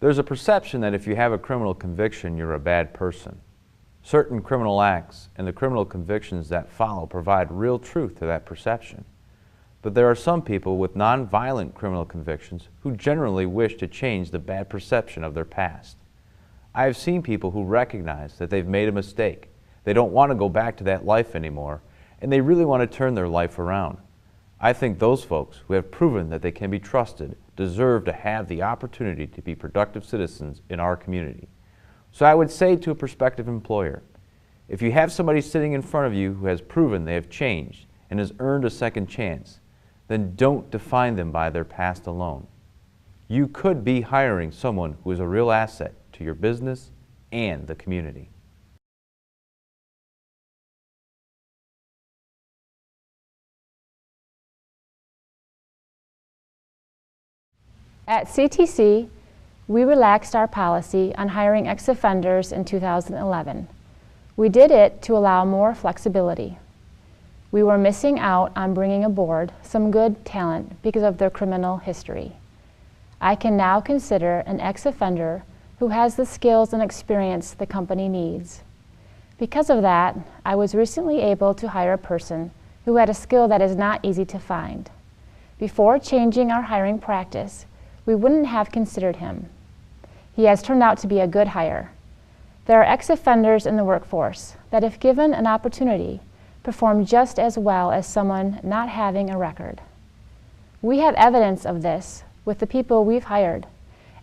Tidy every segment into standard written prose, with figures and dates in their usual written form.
There's a perception that if you have a criminal conviction, you're a bad person. Certain criminal acts and the criminal convictions that follow provide real truth to that perception. But there are some people with non-violent criminal convictions who generally wish to change the bad perception of their past. I have seen people who recognize that they've made a mistake. They don't want to go back to that life anymore, and they really want to turn their life around. I think those folks who have proven that they can be trusted deserve to have the opportunity to be productive citizens in our community. So I would say to a prospective employer, if you have somebody sitting in front of you who has proven they have changed and has earned a second chance, then don't define them by their past alone. You could be hiring someone who is a real asset to your business and the community. At CTC, we relaxed our policy on hiring ex-offenders in 2011. We did it to allow more flexibility. We were missing out on bringing aboard some good talent because of their criminal history. I can now consider an ex-offender who has the skills and experience the company needs. Because of that, I was recently able to hire a person who had a skill that is not easy to find. Before changing our hiring practice, we wouldn't have considered him. He has turned out to be a good hire. There are ex-offenders in the workforce that, if given an opportunity, perform just as well as someone not having a record. We have evidence of this with the people we've hired,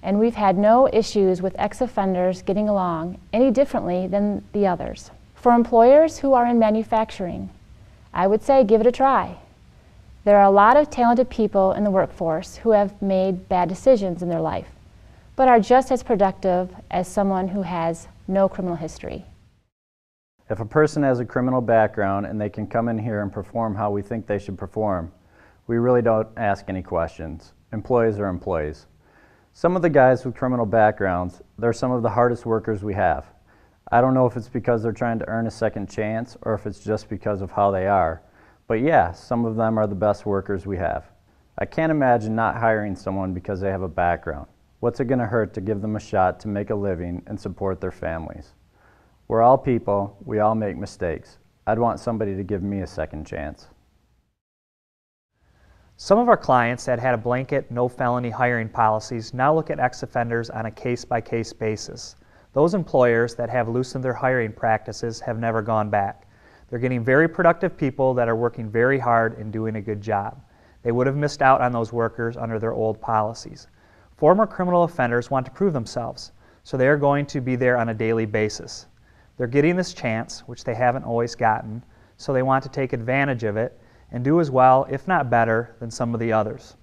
and we've had no issues with ex-offenders getting along any differently than the others. For employers who are in manufacturing, I would say give it a try. There are a lot of talented people in the workforce who have made bad decisions in their life, but are just as productive as someone who has no criminal history. If a person has a criminal background and they can come in here and perform how we think they should perform, we really don't ask any questions. Employees are employees. Some of the guys with criminal backgrounds, they're some of the hardest workers we have. I don't know if it's because they're trying to earn a second chance or if it's just because of how they are. But yeah, some of them are the best workers we have. I can't imagine not hiring someone because they have a background. What's it going to hurt to give them a shot to make a living and support their families? We're all people, we all make mistakes. I'd want somebody to give me a second chance. Some of our clients that had a blanket no felony hiring policies now look at ex-offenders on a case-by-case basis. Those employers that have loosened their hiring practices have never gone back. They're getting very productive people that are working very hard and doing a good job. They would have missed out on those workers under their old policies. Former criminal offenders want to prove themselves, so they are going to be there on a daily basis. They're getting this chance, which they haven't always gotten, so they want to take advantage of it and do as well, if not better, than some of the others.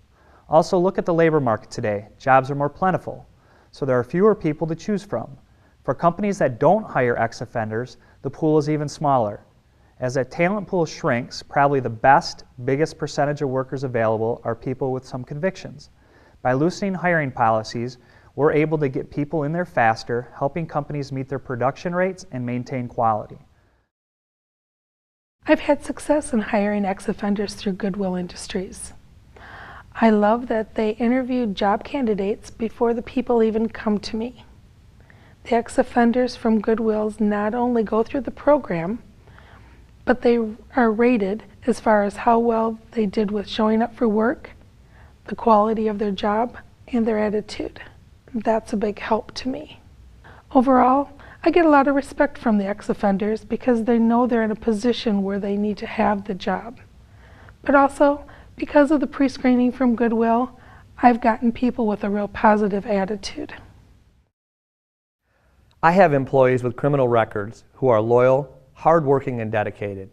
Also, look at the labor market today. Jobs are more plentiful, so there are fewer people to choose from. For companies that don't hire ex-offenders, the pool is even smaller. As that talent pool shrinks, probably the biggest percentage of workers available are people with some convictions. By loosening hiring policies, we're able to get people in there faster, helping companies meet their production rates and maintain quality. I've had success in hiring ex-offenders through Goodwill Industries. I love that they interview job candidates before the people even come to me. The ex-offenders from Goodwill's not only go through the program, but they are rated as far as how well they did with showing up for work, the quality of their job, and their attitude. That's a big help to me. Overall, I get a lot of respect from the ex-offenders because they know they're in a position where they need to have the job. But also, because of the pre-screening from Goodwill, I've gotten people with a real positive attitude. I have employees with criminal records who are loyal, hardworking, and dedicated.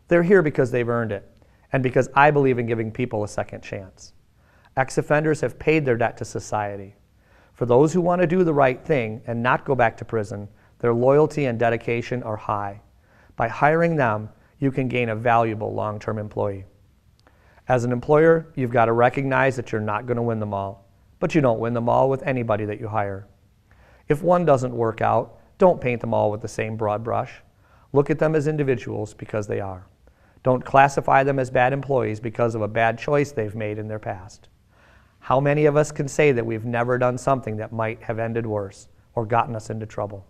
They're here because they've earned it, and because I believe in giving people a second chance. Ex-offenders have paid their debt to society. For those who want to do the right thing and not go back to prison, their loyalty and dedication are high. By hiring them, you can gain a valuable long-term employee. As an employer, you've got to recognize that you're not going to win them all, but you don't win them all with anybody that you hire. If one doesn't work out, don't paint them all with the same broad brush. Look at them as individuals because they are. Don't classify them as bad employees because of a bad choice they've made in their past. How many of us can say that we've never done something that might have ended worse or gotten us into trouble?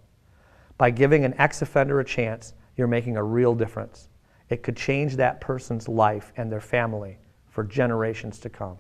By giving an ex-offender a chance, you're making a real difference. It could change that person's life and their family for generations to come.